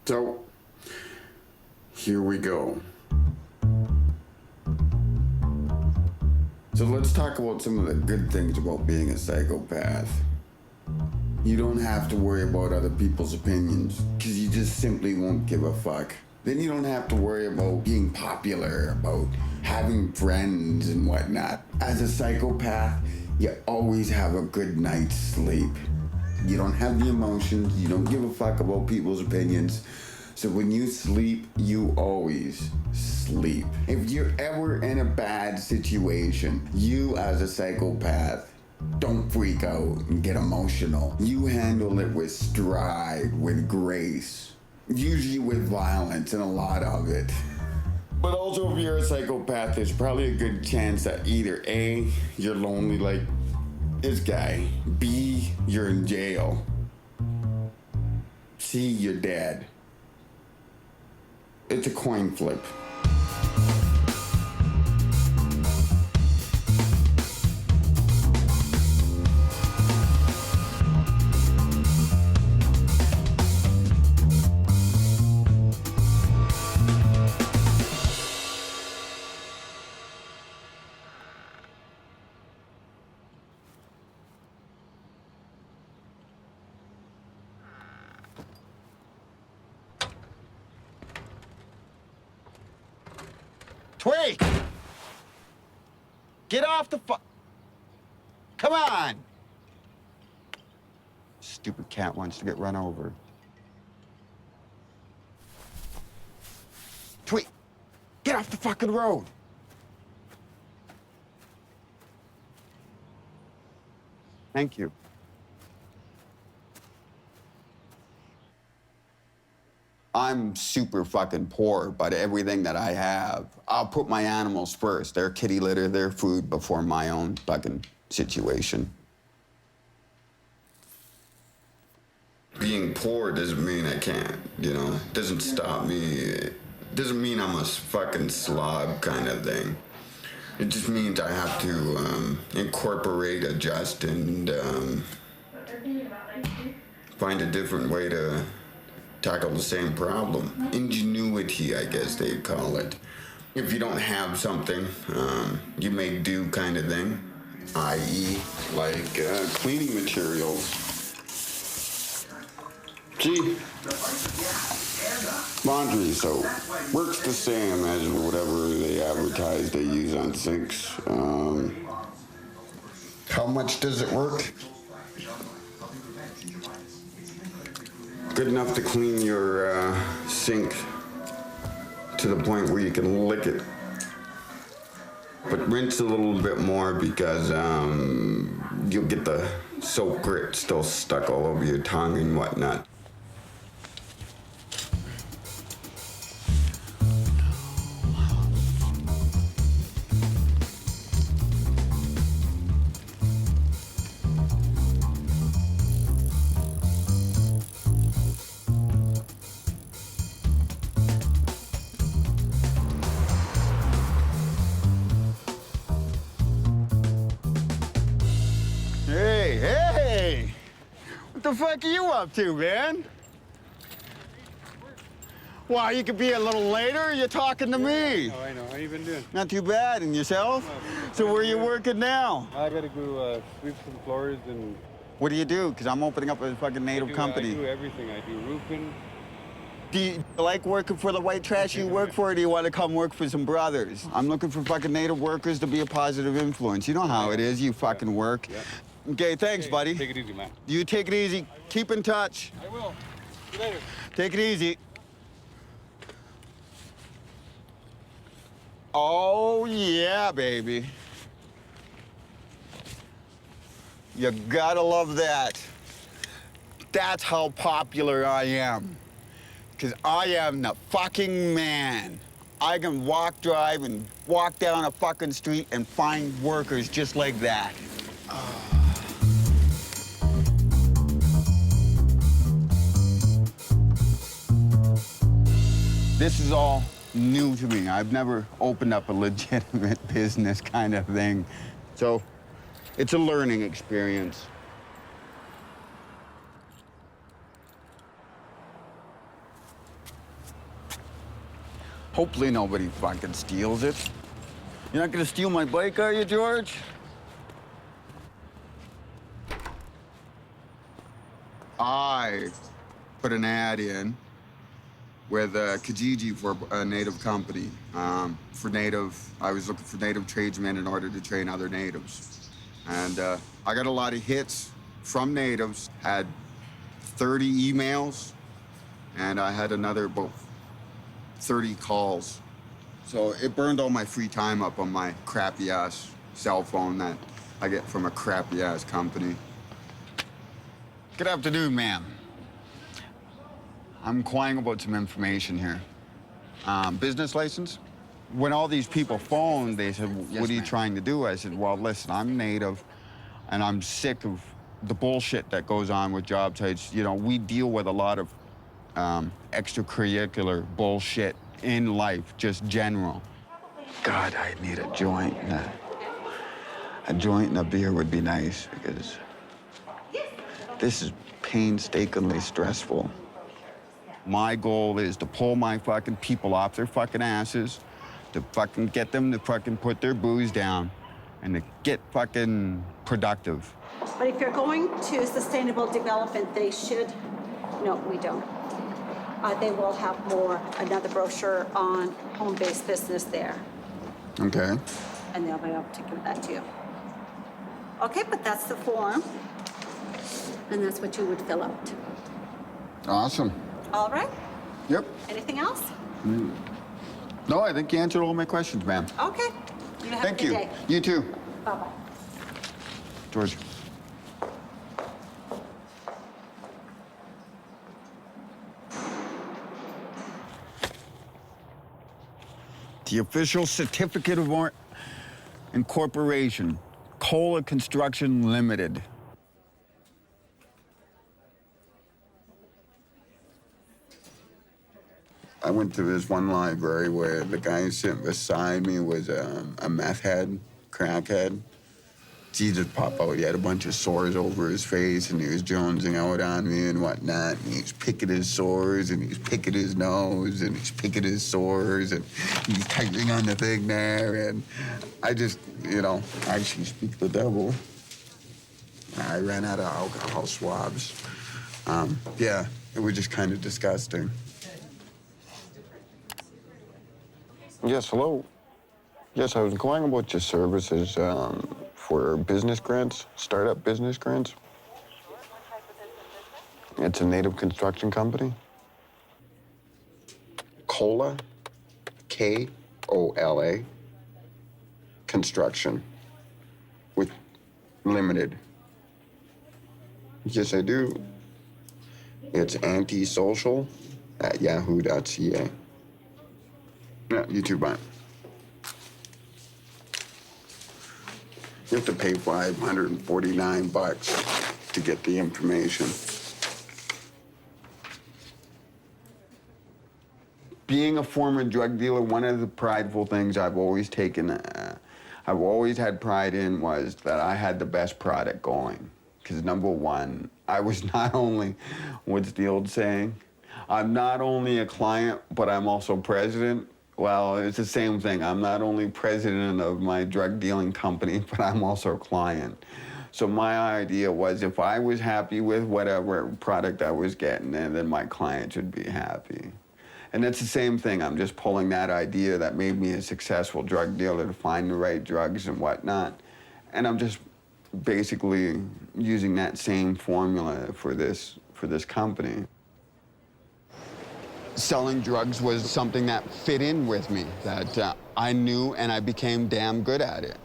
So, here we go. So let's talk about some of the good things about being a psychopath. You don't have to worry about other people's opinions, because you just simply won't give a fuck. Then you don't have to worry about being popular, about having friends and whatnot. As a psychopath, you always have a good night's sleep. You don't have the emotions, you don't give a fuck about people's opinions. So when you sleep, you always sleep. If you're ever in a bad situation, you as a psychopath, don't freak out and get emotional. You handle it with stride, with grace, usually with violence and a lot of it. But also if you're a psychopath, there's probably a good chance that either A, you're lonely like this guy, B, you're in jail, C, you're dead. It's a coin flip. Wait! Get off the Come on! Stupid cat wants to get run over. Tweet! Get off the fucking road! Thank you. I'm super fucking poor, but everything that I have, I'll put my animals first. Their kitty litter, their food before my own fucking situation. Being poor doesn't mean I can't, you know? It doesn't stop me. It doesn't mean I'm a fucking slob kind of thing. It just means I have to incorporate, adjust, and find a different way to tackle the same problem. Ingenuity, I guess they'd call it. If you don't have something, you make do kind of thing, i.e. like cleaning materials. See, laundry soap works the same as whatever they advertise they use on sinks. How much does it work? Good enough to clean your sink to the point where you can lick it. But rinse a little bit more because you'll get the soap grit still stuck all over your tongue and whatnot. Hey! What the fuck are you up to, man? Well, you could be a little later. You're talking to me. I know. How you been doing? Not too bad. And yourself? So where are you working now? I gotta go sweep some floors and... What do you do? Because I'm opening up a fucking native company. I do everything. I do roofing. Do you like working for the white trash you work for, or do you want to come work for some brothers? I'm looking for fucking native workers to be a positive influence. You know how it is. You fucking work. Yep. Okay, thanks, buddy. Take it easy, man. You take it easy. Keep in touch. I will. See you later. Take it easy. Oh, yeah, baby. You gotta love that. That's how popular I am. Because I am the fucking man. I can walk, drive, and walk down a fucking street and find workers just like that. This is all new to me. I've never opened up a legitimate business kind of thing. So it's a learning experience. Hopefully nobody fucking steals it. You're not gonna steal my bike, are you, George? I put an ad in with Kijiji for a native company. I was looking for native tradesmen in order to train other natives. And I got a lot of hits from natives, had 30 emails, and I had another about 30 calls. So it burned all my free time up on my crappy ass cell phone that I get from a crappy ass company. Good afternoon, ma'am. I'm inquiring about some information here. Business license? When all these people phoned, they said, what are you trying to do? I said, well, listen, I'm native, and I'm sick of the bullshit that goes on with job sites. You know, we deal with a lot of extracurricular bullshit in life, just general. God, I need a joint. A joint and a beer would be nice, because this is painstakingly stressful. My goal is to pull my fucking people off their fucking asses, to fucking get them to fucking put their booze down, and to get fucking productive. But if you're going to sustainable development, they should, no, we don't. They will have another brochure on home-based business there, Okay. and they'll be able to give that to you. Okay, but that's the form, and that's what you would fill out. Awesome. All right? Yep. Anything else? No, I think you answered all my questions, ma'am. Okay. You have Thank a good you. day. You too. Bye-bye. George. The official certificate of incorporation, Cola Construction Limited. I went to this one library where the guy sitting beside me was a meth head, crackhead. He just popped out. He had a bunch of sores over his face, and he was jonesing out on me and whatnot. And he was picking his sores, and he was picking his nose, and he's picking his sores, and he's tightening on the thing there. And I just, actually speak the devil. I ran out of alcohol swabs. Yeah, it was just kind of disgusting. Yes, hello. Yes, I was inquiring about your services for business grants, startup business grants. It's a native construction company. Cola, K-O-L-A, construction, with limited. Yes, I do. It's antisocial at yahoo.ca. Yeah, you too, bye. You have to pay $549 to get the information. Being a former drug dealer, one of the prideful things I've always had pride in was that I had the best product going. Because number one, I was not only, what's the old saying? I'm not only a client, but I'm also president. Well, it's the same thing. I'm not only president of my drug dealing company, but I'm also a client. So my idea was if I was happy with whatever product I was getting, then my clients would be happy. And it's the same thing. I'm just pulling that idea that made me a successful drug dealer to find the right drugs and whatnot. And I'm just basically using that same formula for this company. Selling drugs was something that fit in with me, that I knew, and I became damn good at it.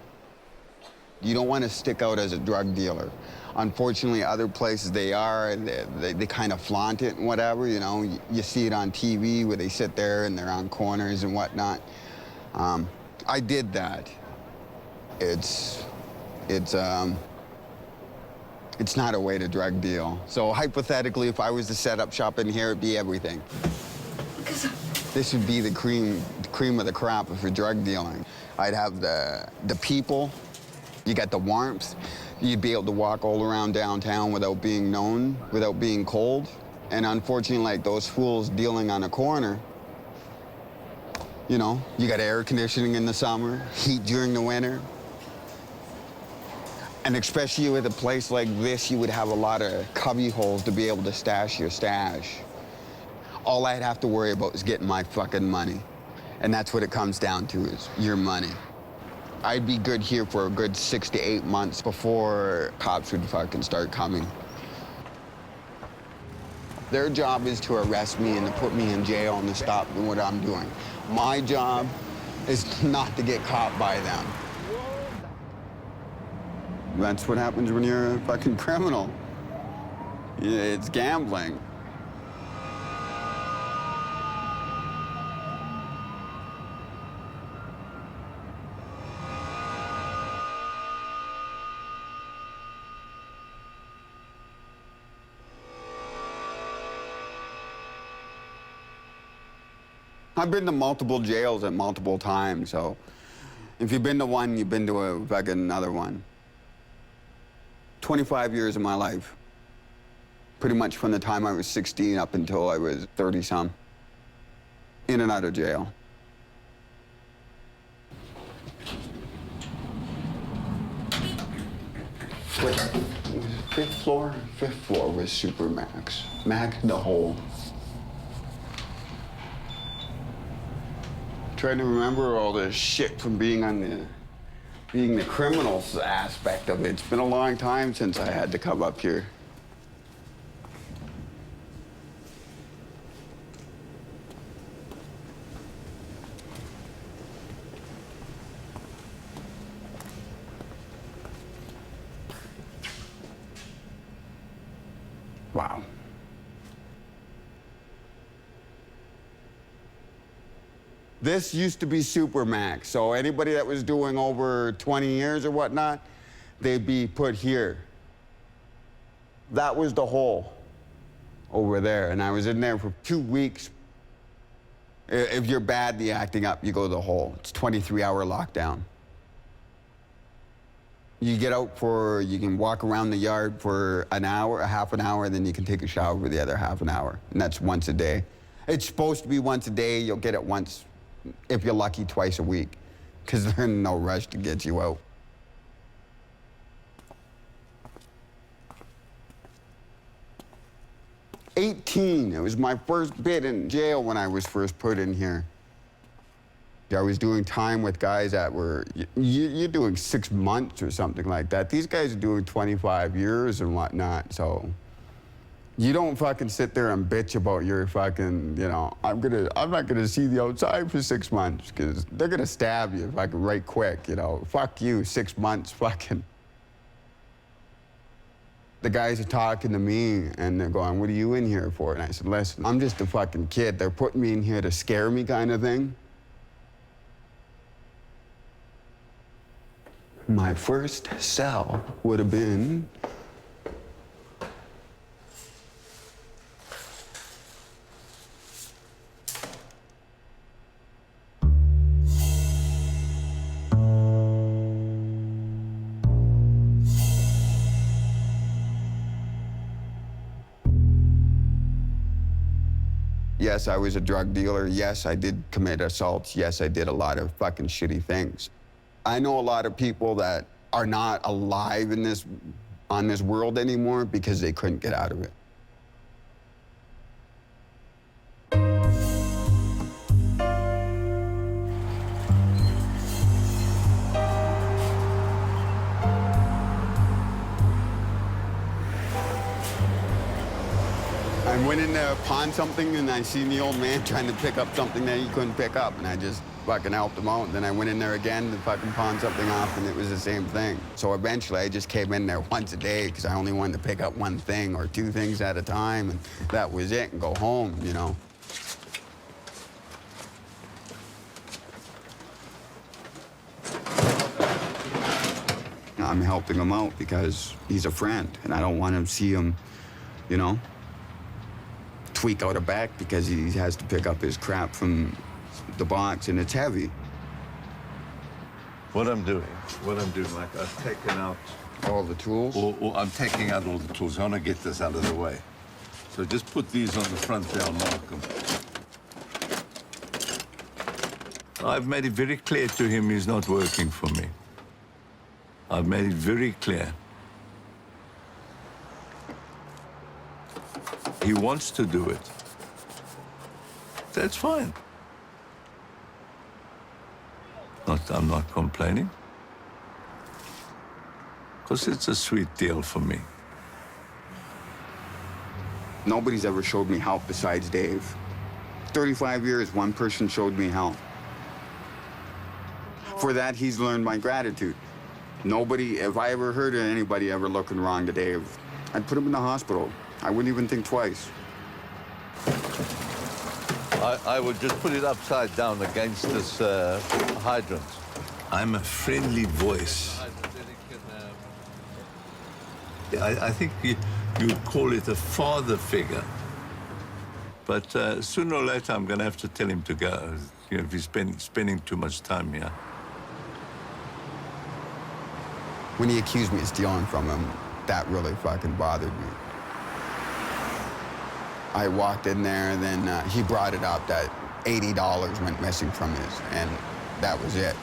You don't want to stick out as a drug dealer. Unfortunately, other places they kind of flaunt it and whatever, You see it on TV where they sit there and they're on corners and whatnot. I did that. It's not a way to drug deal. So hypothetically, if I was to set up shop in here, it'd be everything. This would be the cream of the crop for drug dealing. I'd have the people, you got the warmth, you'd be able to walk all around downtown without being known, without being cold. And unfortunately, like those fools dealing on a corner, You know, you got air conditioning in the summer, heat during the winter. And especially with a place like this, you would have a lot of cubby holes to be able to stash your stash. All I'd have to worry about is getting my fucking money. And that's what it comes down to, is your money. I'd be good here for a good 6 to 8 months before cops would fucking start coming. Their job is to arrest me and to put me in jail and to stop what I'm doing. My job is not to get caught by them. That's what happens when you're a fucking criminal. It's gambling. I've been to multiple jails at multiple times, so if you've been to one, you've been to a fucking another one. 25 years of my life. Pretty much from the time I was 16 up until I was 30-some. In and out of jail. Fifth floor? Fifth floor was super max. Max the whole. Trying to remember all this shit from being the criminals aspect of it. It's been a long time since I had to come up here. Wow. This used to be Supermax, so anybody that was doing over 20 years or whatnot, they'd be put here. That was the hole over there, and I was in there for 2 weeks. If you're badly acting up, you go to the hole. It's 23-hour lockdown. You get out you can walk around the yard for an hour, a half an hour, then you can take a shower for the other half an hour, and that's once a day. It's supposed to be once a day. You'll get it once, if you're lucky, twice a week, because they're in no rush to get you out. '18, it was my first bit in jail when I was first put in here. I was doing time with guys that were, you're doing 6 months or something like that. These guys are doing 25 years and whatnot, so you don't fucking sit there and bitch about your fucking, you know, I'm not gonna see the outside for 6 months, because they're gonna stab you fucking right quick, you know. Fuck you, 6 months, fucking. The guys are talking to me and they're going, what are you in here for? And I said, listen, I'm just a fucking kid. They're putting me in here to scare me, kind of thing. My first cell would have been yes, I was a drug dealer. Yes, I did commit assaults. Yes, I did a lot of fucking shitty things. I know a lot of people that are not alive on this world anymore because they couldn't get out of it. I went in to pawn something and I seen the old man trying to pick up something that he couldn't pick up, and I just fucking helped him out. And then I went in there again to fucking pawn something off, and it was the same thing. So eventually I just came in there once a day because I only wanted to pick up one thing or two things at a time, and that was it, and go home, you know. I'm helping him out because he's a friend, and I don't want him to see him, you know, tweak out a back because he has to pick up his crap from the box, and it's heavy. What I'm doing, like I've taken out all the tools. Or I'm taking out all the tools. I want to get this out of the way. So just put these on the front there, I'll mark them. I've made it very clear to him he's not working for me. I've made it very clear. He wants to do it. That's fine. I'm not complaining. Because it's a sweet deal for me. Nobody's ever showed me help besides Dave. 35 years, one person showed me help. For that, he's learned my gratitude. Nobody, if I ever heard of anybody ever looking wrong to Dave, I'd put him in the hospital. I wouldn't even think twice. I would just put it upside down against this hydrant. I'm a friendly voice. I think you'd call it a father figure. But sooner or later, I'm going to have to tell him to go. You know, if he's spending too much time here. When he accused me of stealing from him, that really fucking bothered me. I walked in there, and then he brought it up that $80 went missing from his, and that was it.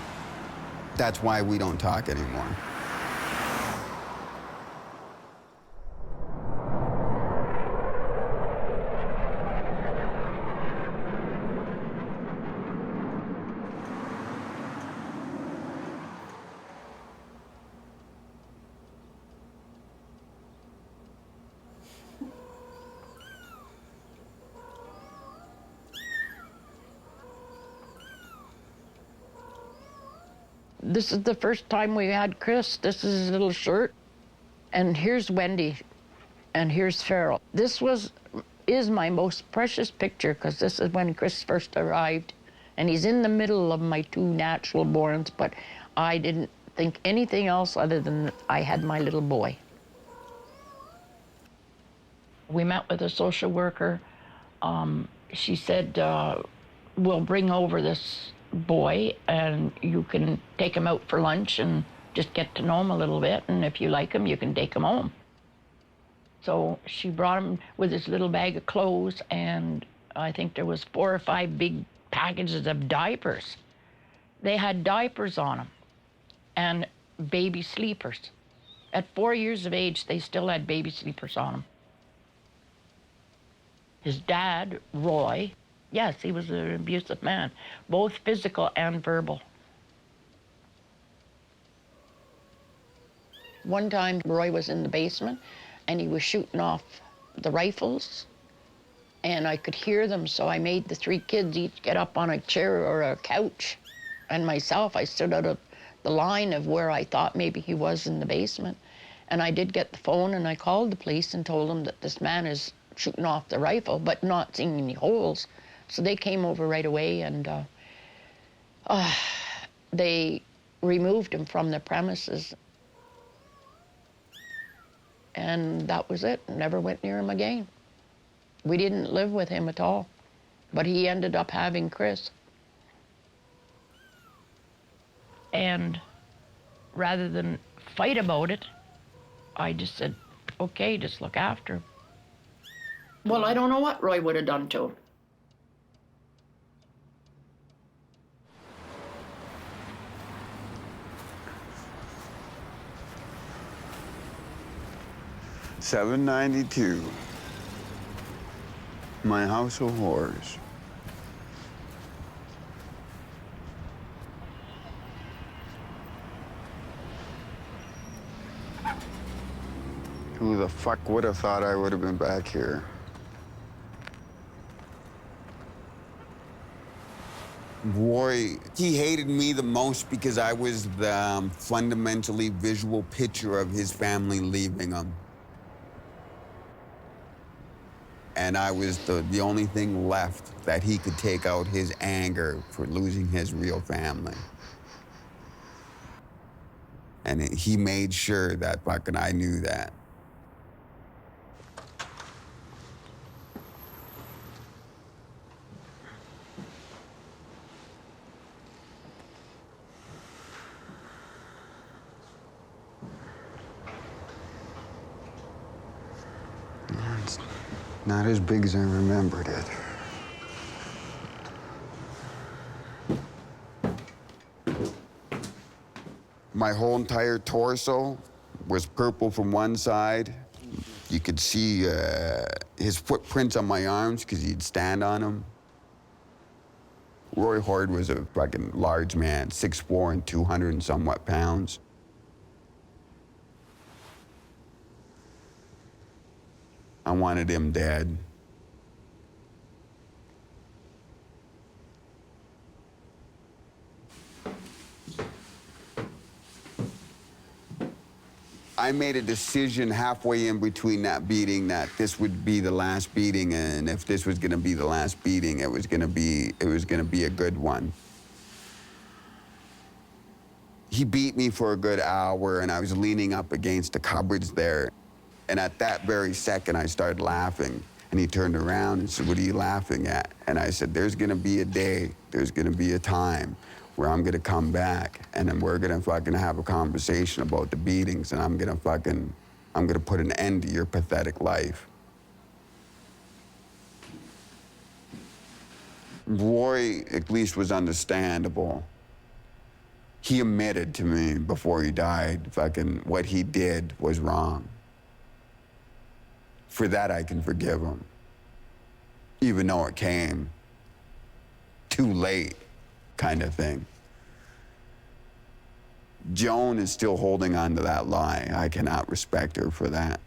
That's why we don't talk anymore. This is the first time we had Chris. This is his little shirt. And here's Wendy, and here's Farrell. This is my most precious picture, because this is when Chris first arrived. And he's in the middle of my two natural borns, but I didn't think anything else other than I had my little boy. We met with a social worker. She said, we'll bring over this boy and you can take him out for lunch and just get to know him a little bit, and if you like him, you can take him home. So she brought him with his little bag of clothes, and I think there was 4 or 5 big packages of diapers. They had diapers on them and baby sleepers. At 4 years of age, they still had baby sleepers on them. His dad, Roy, yes, he was an abusive man, both physical and verbal. One time, Roy was in the basement, and he was shooting off the rifles, and I could hear them, so I made the 3 kids each get up on a chair or a couch, and myself, I stood out of the line of where I thought maybe he was in the basement, and I did get the phone, and I called the police and told them that this man is shooting off the rifle, but not seeing any holes. So they came over right away, and they removed him from the premises. And that was it. Never went near him again. We didn't live with him at all, but he ended up having Chris. And rather than fight about it, I just said, okay, just look after him. Well, I don't know what Roy would have done to him. $7.92. My house of horrors. Who the fuck would have thought I would have been back here? Roy, he hated me the most because I was the fundamentally visual picture of his family leaving him. And I was the only thing left that he could take out his anger for losing his real family. And he made sure that fucking I knew that. It's not as big as I remembered it. My whole entire torso was purple from one side. You could see his footprints on my arms because he'd stand on them. Roy Hoard was a fucking large man, 6'4" and 200 and somewhat pounds. I wanted him dead. I made a decision halfway in between that beating that this would be the last beating, and if this was gonna be the last beating, it was gonna be a good one. He beat me for a good hour, and I was leaning up against the cupboards there. And at that very second, I started laughing. And he turned around and said, "What are you laughing at?" And I said, "There's gonna be a day, there's gonna be a time where I'm gonna come back, and then we're gonna fucking have a conversation about the beatings, and I'm gonna put an end to your pathetic life." Roy, at least, was understandable. He admitted to me before he died, fucking what he did was wrong. For that, I can forgive him. Even though it came too late, kind of thing. Joan is still holding on to that lie. I cannot respect her for that.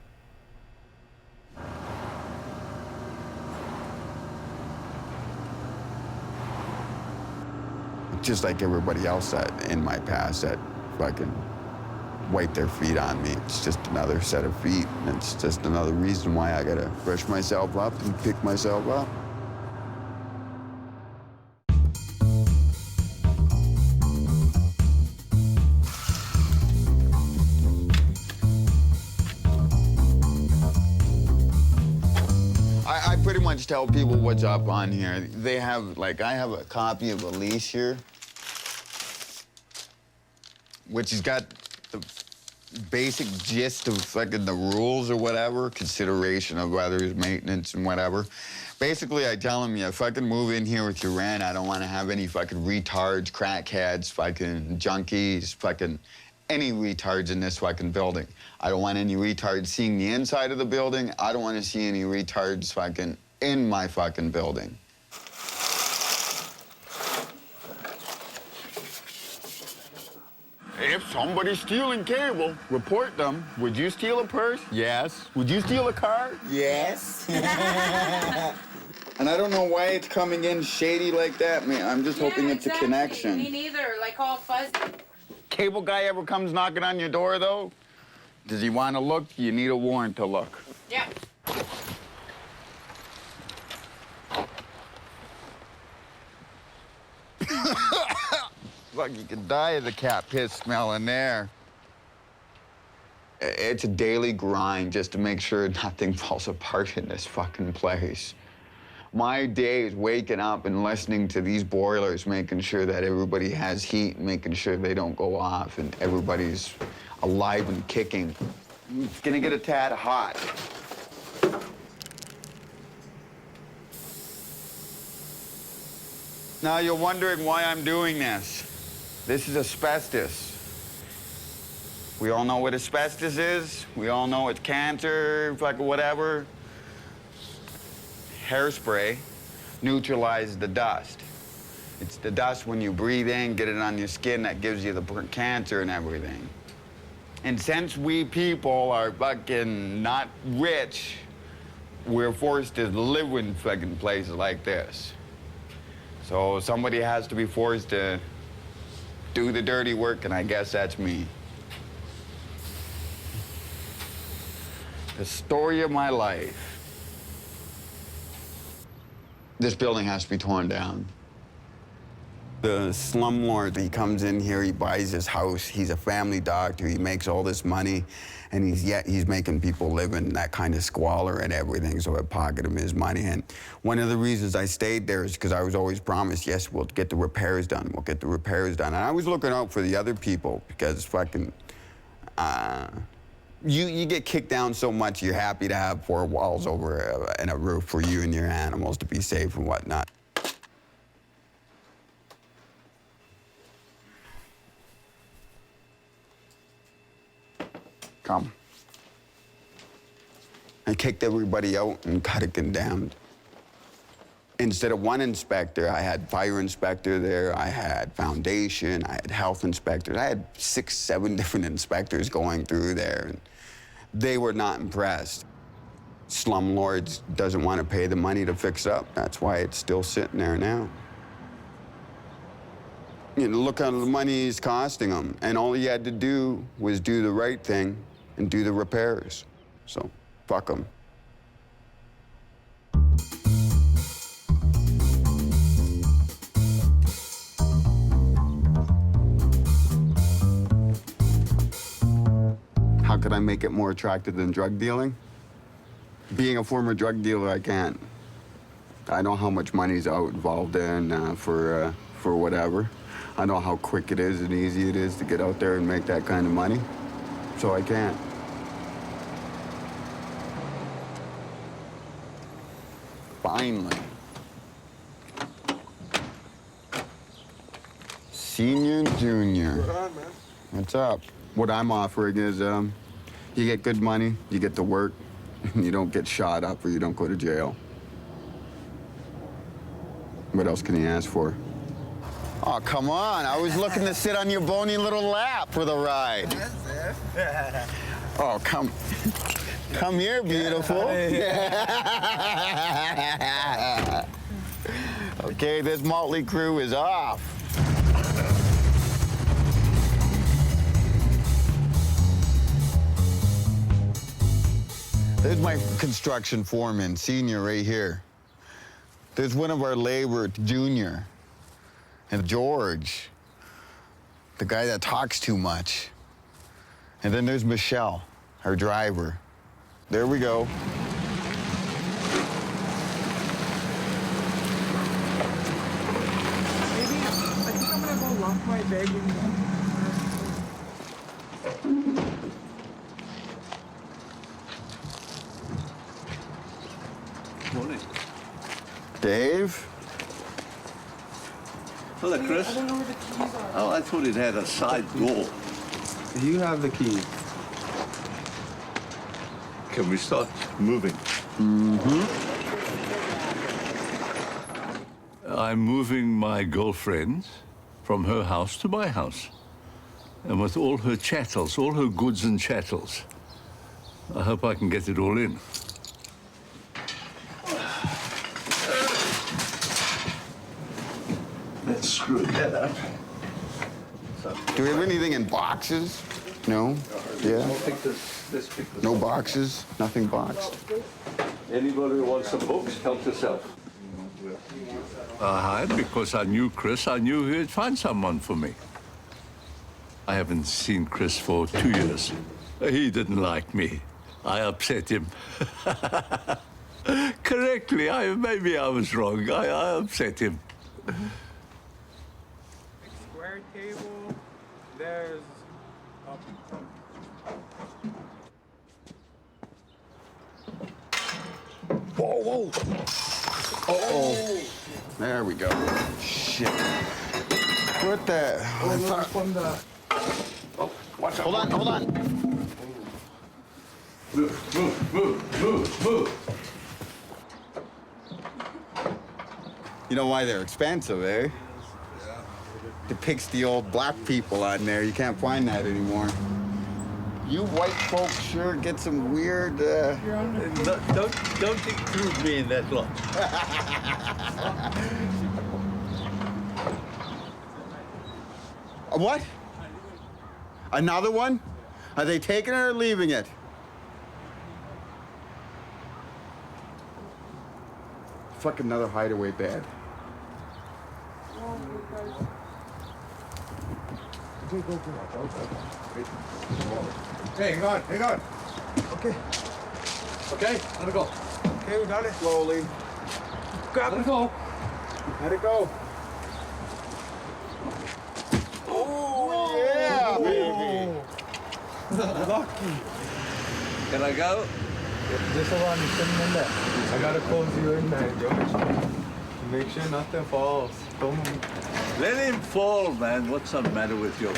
Just like everybody else that in my past that fucking wipe their feet on me. It's just another set of feet, and it's just another reason why I gotta brush myself up and pick myself up. I pretty much tell people what's up on here. They have, like, I have a copy of a lease here, which has got the basic gist of fucking the rules or whatever, consideration of whether it's maintenance and whatever. Basically, I tell them, you fucking move in here with your rent. I don't want to have any fucking retards, crackheads, fucking junkies, fucking any retards in this fucking building. I don't want any retards seeing the inside of the building. I don't want to see any retards fucking in my fucking building. If somebody's stealing cable, report them. Would you steal a purse? Yes. Would you steal a car? Yes. And I don't know why it's coming in shady like that, man. I'm just hoping it's a connection. Me neither, like all fuzzy. Cable guy ever comes knocking on your door, though? Does he want to look? You need a warrant to look. Yeah. Fuck, you could die of the cat piss smell in there. It's a daily grind just to make sure nothing falls apart in this fucking place. My day is waking up and listening to these boilers, making sure that everybody has heat, making sure they don't go off, and everybody's alive and kicking. It's gonna get a tad hot. Now you're wondering why I'm doing this. This is asbestos. We all know what asbestos is. We all know it's cancer, fucking whatever. Hairspray neutralizes the dust. It's the dust when you breathe in, get it on your skin, that gives you the cancer and everything. And since we people are fucking not rich, we're forced to live in fucking places like this. So somebody has to be forced to do the dirty work, and I guess that's me. The story of my life. This building has to be torn down. The slumlord, he comes in here, he buys his house, he's a family doctor, he makes all this money, and he's making people live in that kind of squalor and everything, so I pocket him his money. And one of the reasons I stayed there is because I was always promised, yes, we'll get the repairs done, we'll get the repairs done. And I was looking out for the other people because fucking, you get kicked down so much, you're happy to have four walls over and a roof for you and your animals to be safe and whatnot. Come. I kicked everybody out and got it condemned. Instead of one inspector, I had fire inspector there, I had foundation, I had health inspectors. I had 6, 7 different inspectors going through there. And they were not impressed. Slumlords doesn't want to pay the money to fix up. That's why it's still sitting there now. You know, look how the money is costing them. And all he had to do was do the right thing and do the repairs. So, fuck them. How could I make it more attractive than drug dealing? Being a former drug dealer, I can't. I know how much money's out involved in for whatever. I know how quick it is and easy it is to get out there and make that kind of money. So I can't. Finally. Senior and junior. What's on, man? What's up? What I'm offering is you get good money, you get to work, and you don't get shot up or you don't go to jail. What else can you ask for? Oh, come on. I was looking to sit on your bony little lap for the ride. Oh, come here, beautiful. Okay, this motley crew is off. There's my construction foreman, senior, right here. There's one of our labor, junior. And George, the guy that talks too much. And then there's Michelle, our driver. There we go. Maybe, I think I'm gonna go lock my bag in. Morning. Dave? Hello, Chris. I don't know where the keys are. Oh, I thought it had a side door. You have the key. Can we start moving? I'm moving my girlfriend from her house to my house. And with all her chattels, all her goods and chattels. I hope I can get it all in. Let's screw that up. Do we have anything in boxes? No? Yeah? Let's pick this No up. boxes? Nothing boxed? Anybody who wants some books, help yourself. I hired because I knew Chris. I knew he'd find someone for me. I haven't seen Chris for 2 years. He didn't like me. I upset him. Correctly. Maybe I was wrong. I upset him. Square table. There's Whoa, whoa. Uh-oh. There we go. Shit. What the? from the. Watch out. Hold on, hold on. Move. You know why they're expensive, eh? Depicts the old black people on there. You can't find that anymore. You white folks sure get some weird, Don't include me in that lot. What? Another one? Are they taking it or leaving it? Fuck another hideaway bed. Hey, hang on. Okay, Okay, let it go. okay, we got it. Slowly. Grab Let it. it go. Let it go. Oh, yeah, baby. Lucky. Can I go? Just around the sitting in there. I gotta close you in there, George. Make sure nothing falls. Don't move. Let him fall, man. What's the matter with you?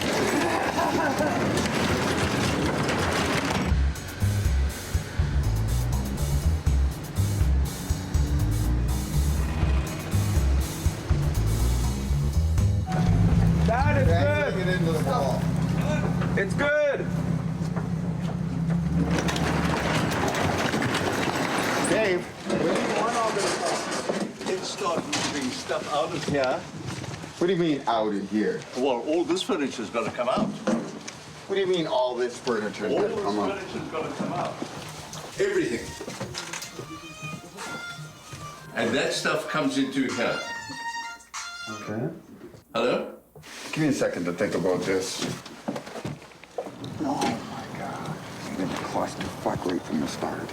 Dave, where do you want all this stuff? Let's start moving stuff out of here. What do you mean out of here? Well, all this furniture's got to come out. What do you mean all this furniture? All is this gonna come up? furniture's got to come out. Everything. And that stuff comes into here. Okay. Hello? Give me a second to think about this. Oh my God. It's been a clusterfuck right from the start.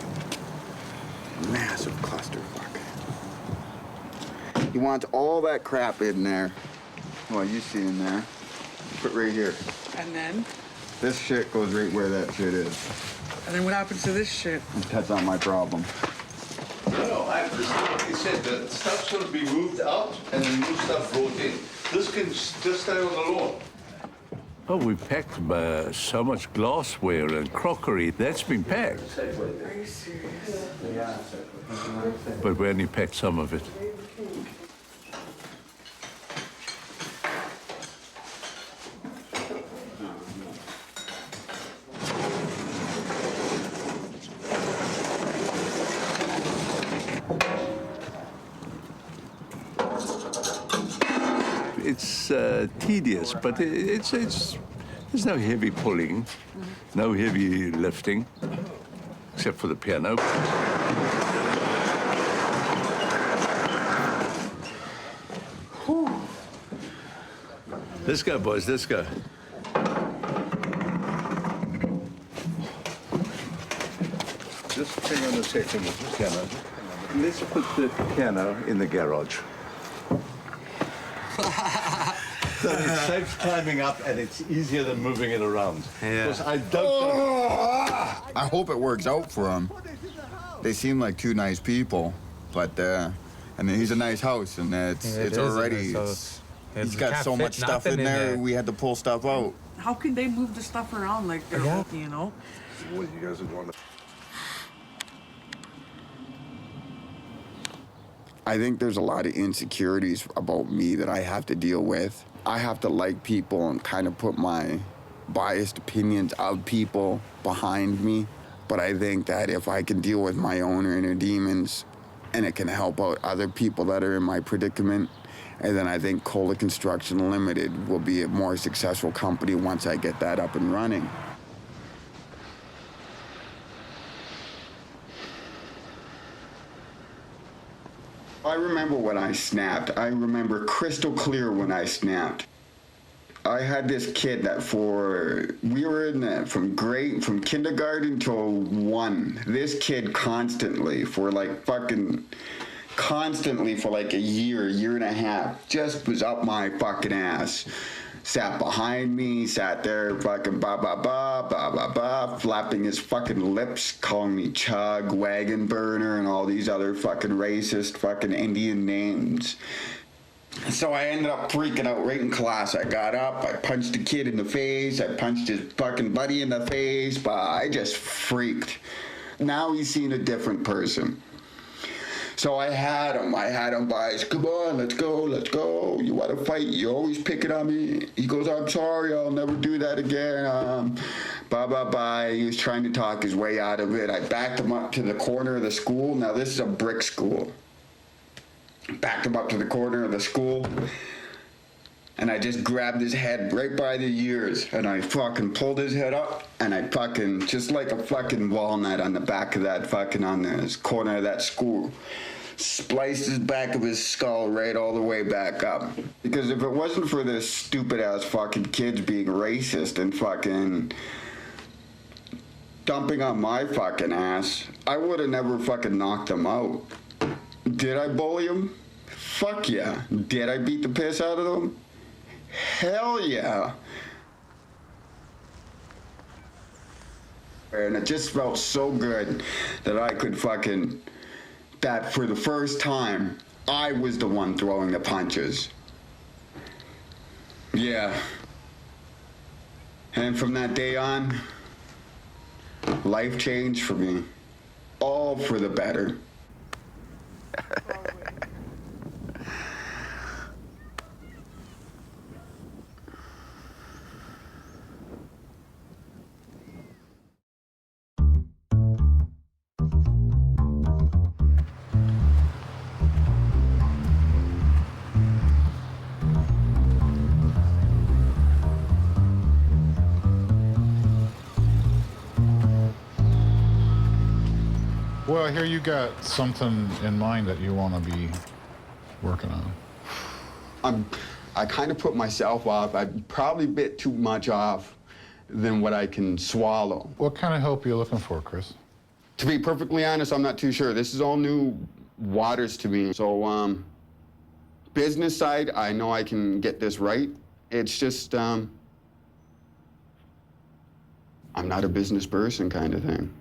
Massive clusterfuck. He wants all that crap in there. Well, you see in there. Put right here. And then? This shit goes right where that shit is. And then what happens to this shit? That's not my problem. No, I understand what you said. The stuff's going to be moved out and the new stuff brought in. This can just stay on the lawn. Oh, we packed so much glassware and crockery. That's been packed. Are you serious? But we only packed some of it. It's tedious, but it's there's no heavy pulling, no heavy lifting, except for the piano. Let's go, boys, let's go. Just hang on a second with the piano. Let's put the piano in the garage. So it saves climbing up and it's easier than moving it around. Yeah. Because I don't I hope it works out for him. They seem like two nice people, but and he's a nice house, and it's already he's got so much stuff in there. We had to pull stuff out. How can they move the stuff around like they're, you know? What you guys would want to. I think there's a lot of insecurities about me that I have to deal with. I have to like people and kind of put my biased opinions of people behind me. But I think that if I can deal with my own inner demons and it can help out other people that are in my predicament, and then I think Cola Construction Limited will be a more successful company once I get that up and running. I remember when I snapped. I remember crystal clear when I snapped. I had this kid that we were in that from kindergarten till 1. This kid constantly for like a year and a half, just was up my fucking ass. Sat behind me, sat there fucking ba, flapping his fucking lips, calling me chug, wagon burner, and all these other fucking racist fucking Indian names. So I ended up freaking out right in class. I got up, I punched a kid in the face, I punched his fucking buddy in the face, but I just freaked. Now he's seen a different person. So I had him by his, come on, let's go. You want to fight? You always pick it on me. He goes, I'm sorry, I'll never do that again. He was trying to talk his way out of it. I backed him up to the corner of the school. Now this is a brick school. Backed him up to the corner of the school. And I just grabbed his head right by the ears. And I fucking pulled his head up. And I fucking, just like a fucking walnut on the back of that fucking, on the corner of that school. Spliced his back of his skull right all the way back up. Because if it wasn't for this stupid ass fucking kids being racist and fucking dumping on my fucking ass, I would have never fucking knocked them out. Did I bully them? Fuck yeah. Did I beat the piss out of them? Hell yeah. And it just felt so good that I could fucking, that for the first time, I was the one throwing the punches. Yeah. And from that day on, life changed for me. All for the better. Well, I hear you got something in mind that you want to be working on. I kind of put myself off. I probably bit too much off than what I can swallow. What kind of help are you looking for, Chris? To be perfectly honest, I'm not too sure. This is all new waters to me. So, business side, I know I can get this right. It's just, I'm not a business person kind of thing.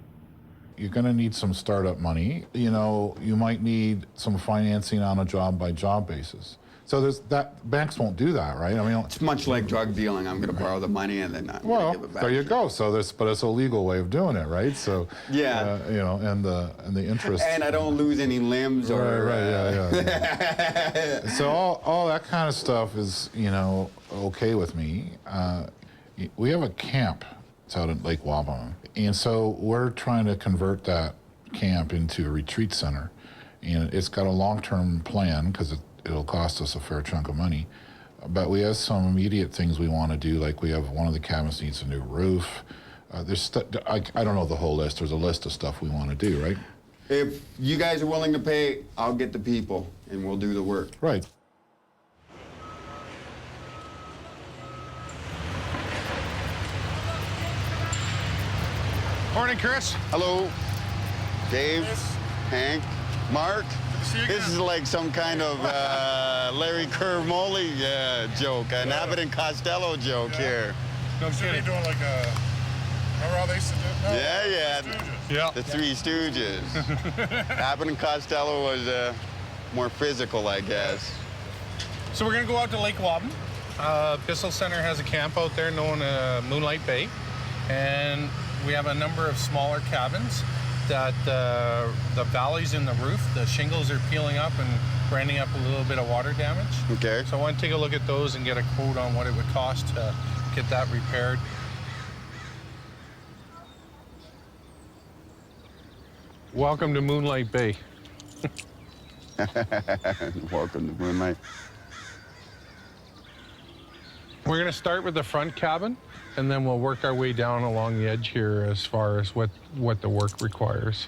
You're going to need some startup money. You know, you might need some financing on a job-by-job basis. So there's that. Banks won't do that, right? I mean, it's much like drug dealing. I'm going to borrow the money and then I'm going to give it back. There you go. So but it's a legal way of doing it, right? So yeah, you know, and the interest. And I don't lose any limbs or yeah. So all that kind of stuff is, you know, okay with me. We have a camp. It's out at Lake Wabin, and so we're trying to convert that camp into a retreat center, and it's got a long-term plan because it'll cost us a fair chunk of money, but we have some immediate things we want to do. Like we have one of the cabins needs a new roof. There's I don't know the whole list. There's a list of stuff we want to do, right? If you guys are willing to pay, I'll get the people and we'll do the work. Right. Morning, Chris. Hello. Dave, Hank, Mark. See you this again. Is like some kind of Larry Kerr-Moley joke, an Abbott and Costello joke here. No kidding. Doing like a, remember how they used to do it? Yeah. The Three Stooges. Abbott and Costello was more physical, I guess. So we're gonna go out to Lake Wabin. Bissell Center has a camp out there known as Moonlight Bay, and we have a number of smaller cabins that the valleys in the roof, the shingles are peeling up and branding up a little bit of water damage. Okay. So I want to take a look at those and get a quote on what it would cost to get that repaired. Welcome to Moonlight Bay. Welcome to Moonlight. We're going to start with the front cabin, and then we'll work our way down along the edge here as far as what the work requires.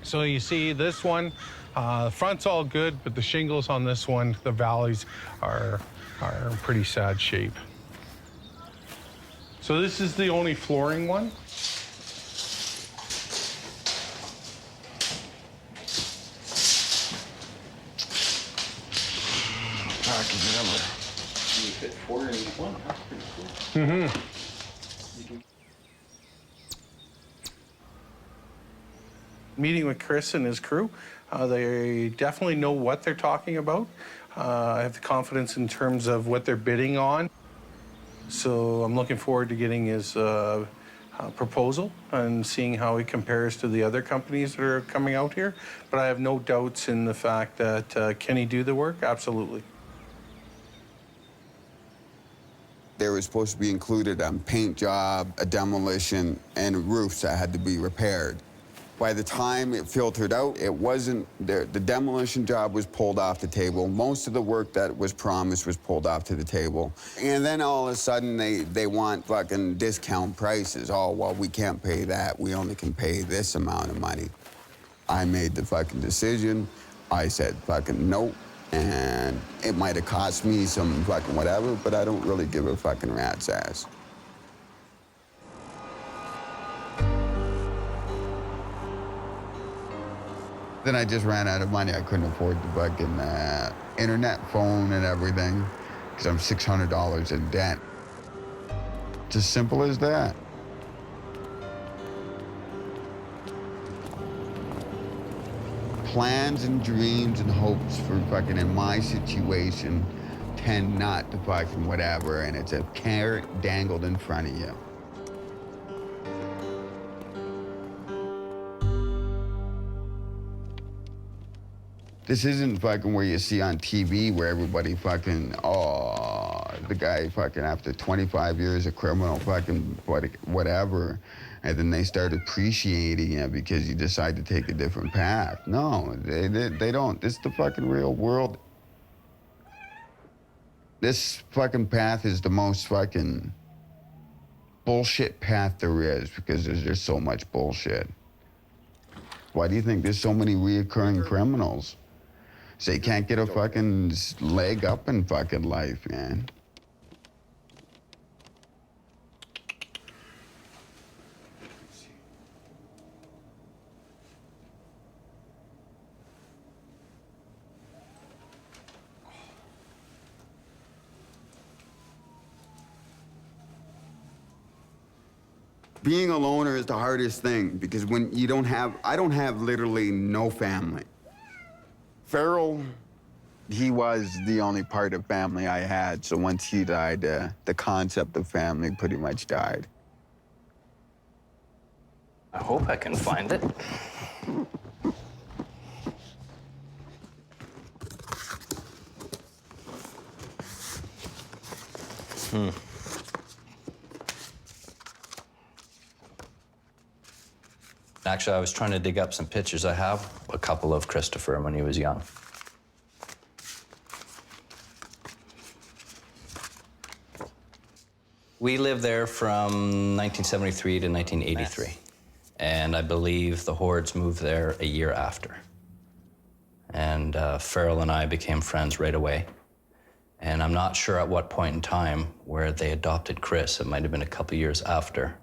So you see this one, the front's all good, but the shingles on this one, the valleys are in pretty sad shape. So this is the only flooring one. Meeting with Chris and his crew, they definitely know what they're talking about. I have the confidence in terms of what they're bidding on. So I'm looking forward to getting his proposal and seeing how he compares to the other companies that are coming out here. But I have no doubts in the fact that can he do the work? Absolutely. There was supposed to be included a paint job, a demolition, and roofs that had to be repaired. By the time it filtered out, it wasn't there. The demolition job was pulled off the table. Most of the work that was promised was pulled off to the table. And then all of a sudden, they want fucking discount prices. Oh, well, we can't pay that. We only can pay this amount of money. I made the fucking decision. I said fucking nope. And it might have cost me some fucking whatever, but I don't really give a fucking rat's ass. Then I just ran out of money. I couldn't afford the fucking internet, phone, and everything, because I'm $600 in debt. It's as simple as that. Plans and dreams and hopes for fucking, in my situation, tend not to fucking whatever, and it's a carrot dangled in front of you. This isn't fucking where you see on TV where everybody fucking, oh, the guy fucking after 25 years a criminal fucking whatever, and then they start appreciating it because you decide to take a different path. No, they don't. This is the fucking real world. This fucking path is the most fucking bullshit path there is because there's so much bullshit. Why do you think there's so many reoccurring criminals? So they can't get a fucking leg up in fucking life, man. Being a loner is the hardest thing because when you don't have, I don't have literally no family. Farrell, he was the only part of family I had. So once he died, the concept of family pretty much died. I hope I can find it. Actually, I was trying to dig up some pictures. I have a couple of Christopher when he was young. We lived there from 1973 to 1983. Nice. And I believe the Hoards moved there a year after. And Farrell and I became friends right away. And I'm not sure at what point in time where they adopted Chris. It might have been a couple years after.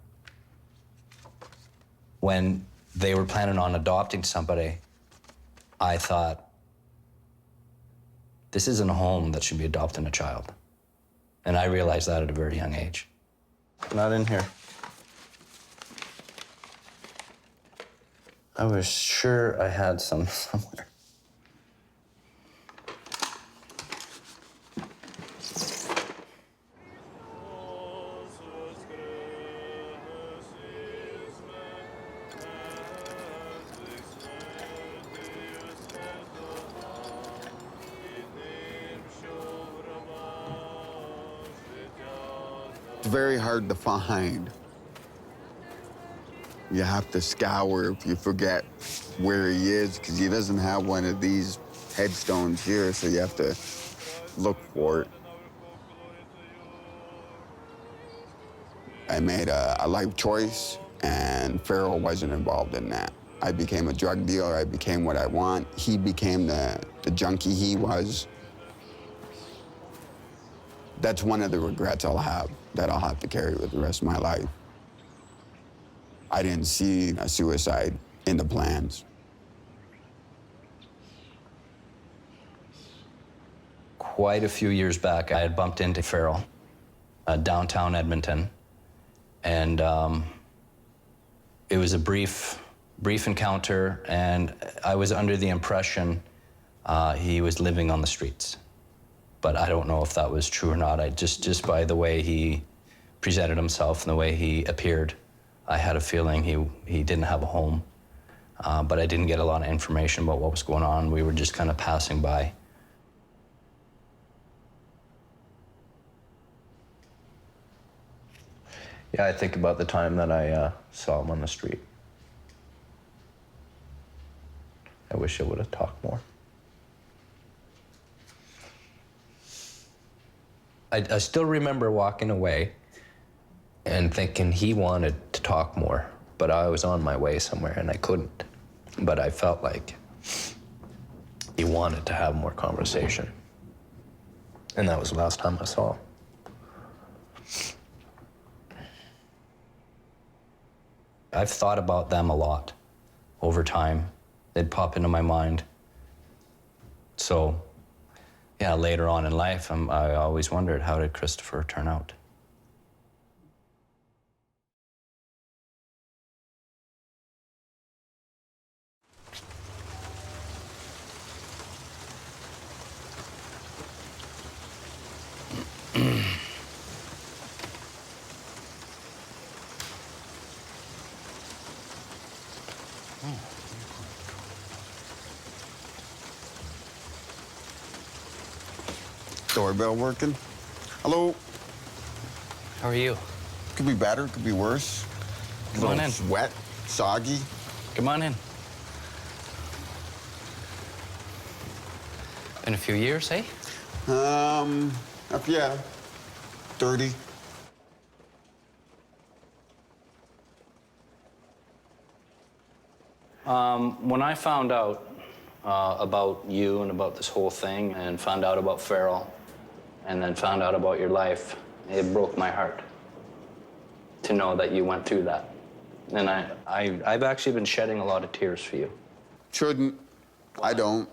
When they were planning on adopting somebody, I thought, this isn't a home that should be adopting a child. And I realized that at a very young age. Not in here. I was sure I had some somewhere. It's very hard to find. You have to scour if you forget where he is, because he doesn't have one of these headstones here, so you have to look for it. I made a life choice, and Farrell wasn't involved in that. I became a drug dealer, I became what I want. He became the junkie he was. That's one of the regrets I'll have, that I'll have to carry with the rest of my life. I didn't see a suicide in the plans. Quite a few years back, I had bumped into Farrell, downtown Edmonton, and it was a brief encounter, and I was under the impression he was living on the streets. But I don't know if that was true or not. Just by the way he presented himself and the way he appeared, I had a feeling he didn't have a home. But I didn't get a lot of information about what was going on. We were just kind of passing by. Yeah, I think about the time that I saw him on the street. I wish I would have talked more. I still remember walking away and thinking he wanted to talk more, but I was on my way somewhere and I couldn't. But I felt like he wanted to have more conversation. And that was the last time I saw him. I've thought about them a lot over time. They'd pop into my mind. So, yeah, later on in life, I always wondered, how did Christopher turn out? Doorbell working? Hello? How are you? Could be better, could be worse. Come on in. Wet, soggy. Come on in. Been a few years, eh? Yeah, 30. When I found out about you and about this whole thing, and found out about Farrell, and then found out about your life, it broke my heart to know that you went through that. And I've actually been shedding a lot of tears for you. Shouldn't. I don't.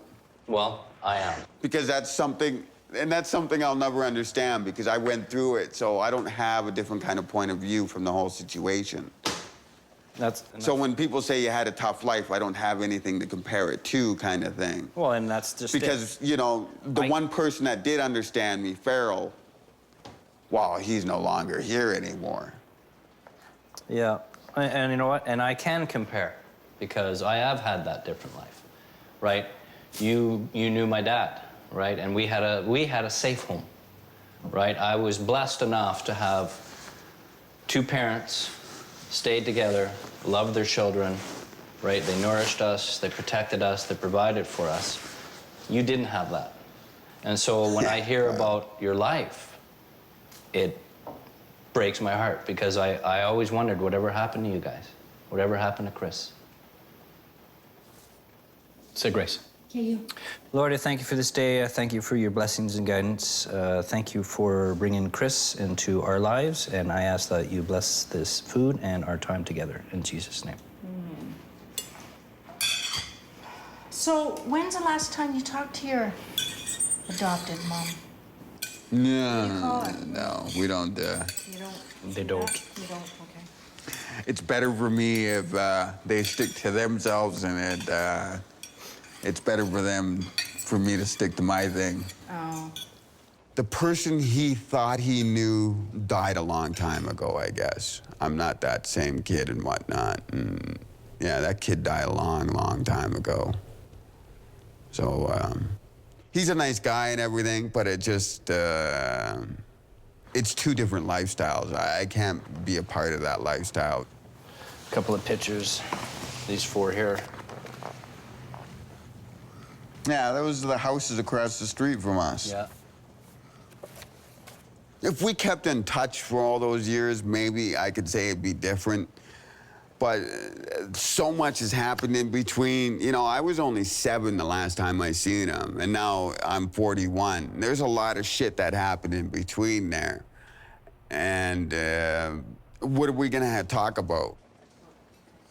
Well, I am. Because that's something I'll never understand because I went through it, so I don't have a different kind of point of view from the whole situation. So when people say you had a tough life, I don't have anything to compare it to, kind of thing. Well, and that's just because, you know, the one person that did understand me, Farrell, well, he's no longer here anymore. Yeah, and you know what? And I can compare because I have had that different life, right? You knew my dad, right? And we had a safe home, right? I was blessed enough to have two parents, stayed together, loved their children, right? They nourished us, they protected us, they provided for us. You didn't have that. And so when I hear about your life, it breaks my heart because I always wondered whatever happened to you guys, whatever happened to Chris. Say grace. Okay, you. Lord, I thank you for this day. I thank you for your blessings and guidance. Thank you for bringing Chris into our lives, and I ask that you bless this food and our time together. In Jesus' name. So, when's the last time you talked to your adopted mom? No, we don't. You don't. They don't. You don't. Okay. It's better for me if they stick to themselves, and it's better for me to stick to my thing. Oh. The person he thought he knew died a long time ago, I guess. I'm not that same kid and whatnot. And yeah, that kid died a long, long time ago. So, he's a nice guy and everything, but it just, it's two different lifestyles. I can't be a part of that lifestyle. A couple of pictures, these four here. Yeah, those are the houses across the street from us. Yeah. If we kept in touch for all those years, maybe I could say it'd be different. But so much has happened in between. You know, I was only 7 the last time I seen him, and now I'm 41. There's a lot of shit that happened in between there. And what are we gonna talk about?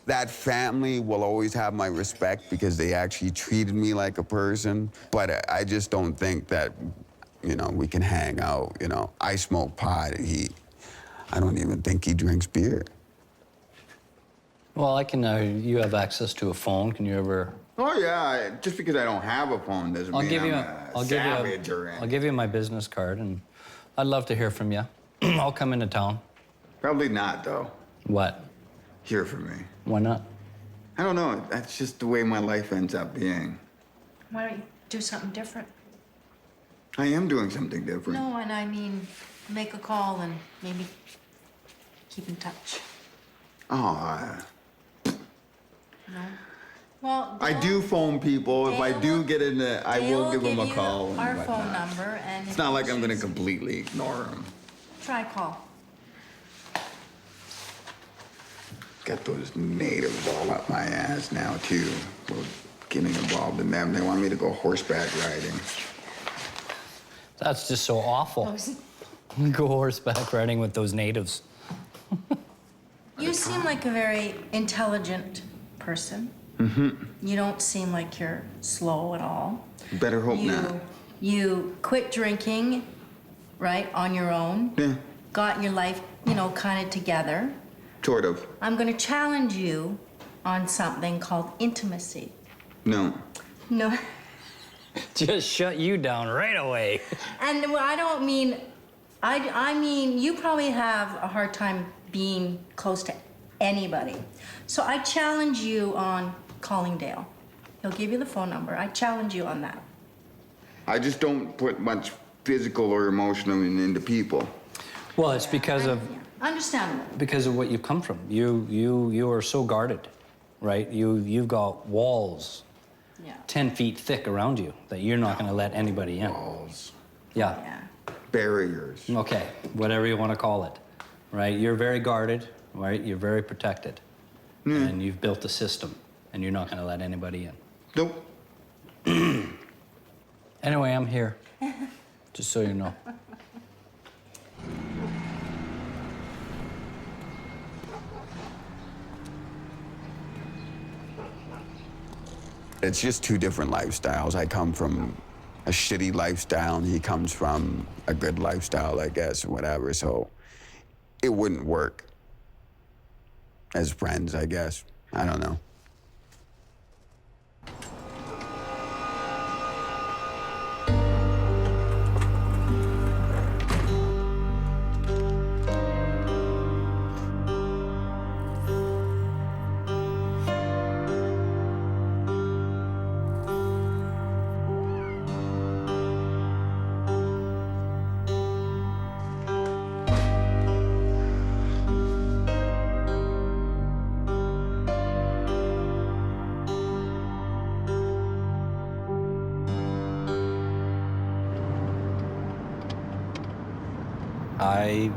That family will always have my respect because they actually treated me like a person. But I just don't think that, you know, we can hang out. You know, I smoke pot and I don't even think he drinks beer. Well, I can, you have access to a phone. Can you ever? Oh yeah, just because I don't have a phone doesn't mean I'm a savage or anything. I'll give you my business card, and I'd love to hear from you. I'll come into town. Probably not, though. What? Hear from me. Why not? I don't know. That's just the way my life ends up being. Why don't you do something different? I am doing something different. No, and I mean, make a call and maybe keep in touch. Oh, No? Well, I do phone people. If I do get in the, I will give them a call. Our and phone whatnot. number, and It's not like I'm going to completely ignore them. try call. Got those natives all up my ass now, too. We're getting involved in them. They want me to go horseback riding. That's just so awful. Go horseback riding with those natives. You seem like a very intelligent person. Mm-hmm. You don't seem like you're slow at all. Better hope not. You quit drinking, right, on your own. Yeah. Got your life, you know, kind of together. Sort of. I'm going to challenge you on something called intimacy. No. No. Just shut you down right away. And I don't mean, I mean, you probably have a hard time being close to anybody. So I challenge you on calling Dale. He'll give you the phone number. I challenge you on that. I just don't put much physical or emotional into people. Well, it's because of Understandable. because of what you've come from. You are so guarded, right? You've got walls, 10 feet thick around you that you're not going to let anybody in. Walls. Yeah. Barriers. Okay, whatever you want to call it, right? You're very guarded, right? You're very protected, and you've built a system, And you're not gonna let anybody in. Nope. Anyway, I'm here. Just so you know. It's just two different lifestyles. I come from a shitty lifestyle, and he comes from a good lifestyle, I guess, or whatever. So it wouldn't work as friends, I guess. I don't know. I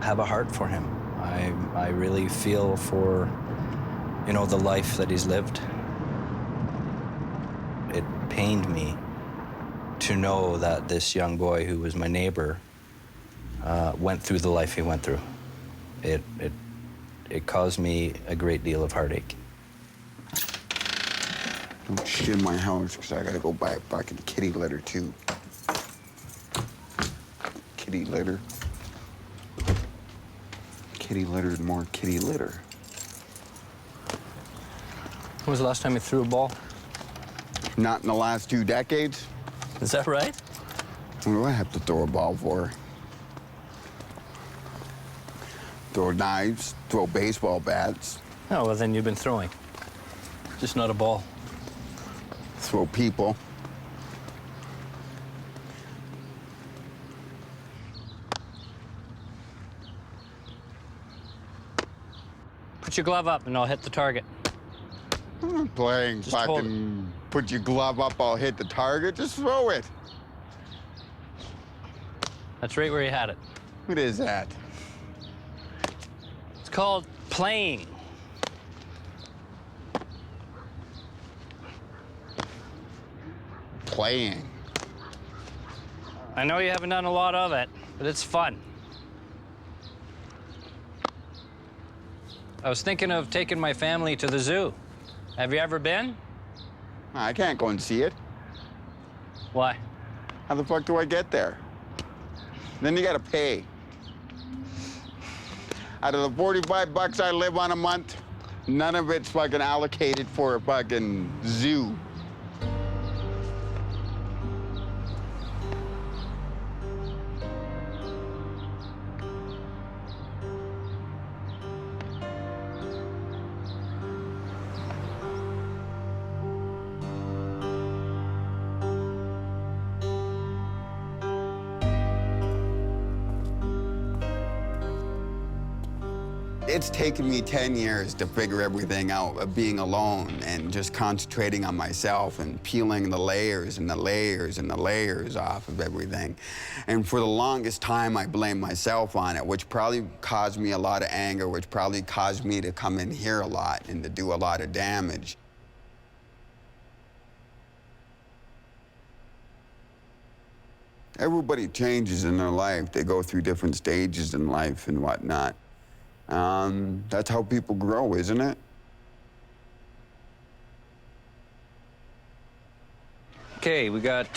have a heart for him. I really feel for, you know, the life that he's lived. It pained me to know that this young boy who was my neighbor went through the life he went through. It caused me a great deal of heartache. Don't shit in my house, because I gotta go buy a fucking kitty litter, too. Kitty litter. Kitty litter, more kitty litter. When was the last time you threw a ball? Not in the last 2 decades. Is that right? What do I have to throw a ball for? Throw knives, throw baseball bats. Oh, well, then you've been throwing. Just not a ball. Throw people. Put your glove up and I'll hit the target. I'm not playing Just hold fucking put your glove up, I'll hit the target. Just throw it. That's right where you had it. What is that? It's called playing. Playing. I know you haven't done a lot of it, but it's fun. I was thinking of taking my family to the zoo. Have you ever been? I can't go and see it. Why? How the fuck do I get there? Then you gotta pay. Out of the 45 bucks I live on a month, none of it's fucking allocated for a fucking zoo. It's taken me 10 years to figure everything out of being alone and just concentrating on myself and peeling the layers and the layers and the layers off of everything. And for the longest time, I blamed myself on it, which probably caused me a lot of anger, which probably caused me to come in here a lot and to do a lot of damage. Everybody changes in their life. They go through different stages in life and whatnot. That's how people grow, isn't it? Okay, we got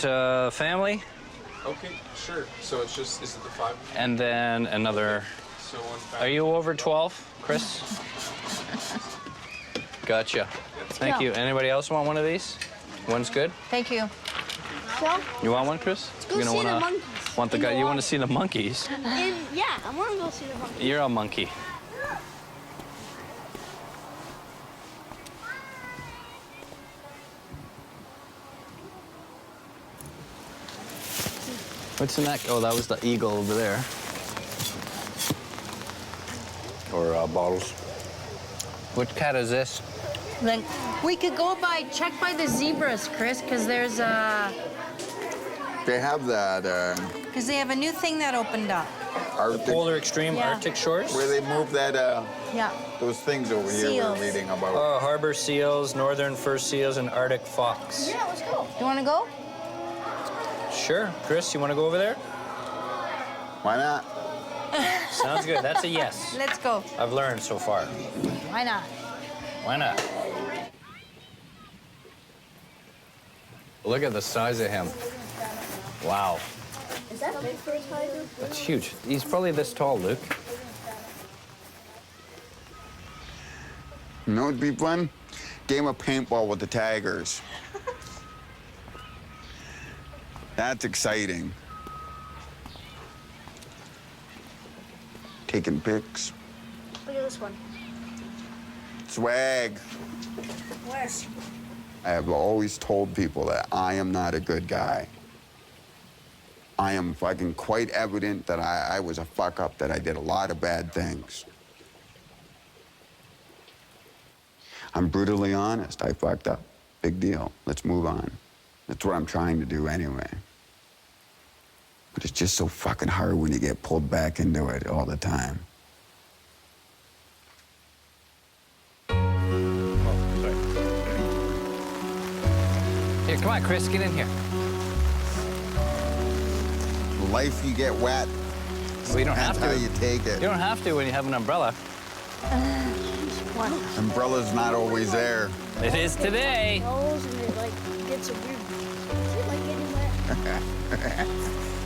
family. Okay, sure. So it's just, is it the 5? And then another. So one family. Are you over 12, Chris? Gotcha. Thank you. Anybody else want one of these? One's good? Thank you. You want one, Chris? Let's go see the monkeys. Want the guy? You want to see the monkeys? Yeah, I want to go see the monkeys. You're a monkey. What's in that? Oh, that was the eagle over there. Or bottles. Which cat is this? Then we could go check by the zebras, Chris, because there's They have that, because they have a new thing that opened up. Arctic, Polar extreme Yeah. Arctic shores. where they move that, Yeah. those things over here Seals. we're reading about. Oh, harbor seals, northern fur seals, and Arctic fox. Yeah, let's go. You want to go? Sure. Chris, you want to go over there? Why not? Sounds good. That's a yes. Let's go. I've learned so far. Why not? Why not? Look at the size of him. Wow. Is that big for a tiger? That's huge. He's probably this tall, Luke. You know what'd be fun? Game of paintball with the tigers. That's exciting. Taking pics. Look at this one. Swag. Where's? I have always told people that I am not a good guy. I am fucking quite evident that I was a fuck up, that I did a lot of bad things. I'm brutally honest. I fucked up. Big deal. Let's move on. That's what I'm trying to do anyway. But it's just so fucking hard when you get pulled back into it all the time. Here, come on, Chris, get in here. Life, you get wet. Well, you don't have That's to. how you take it. You don't have to when you have an umbrella. Umbrella's not always there. It is today. Nose and it like gets a weird. Is it like getting wet?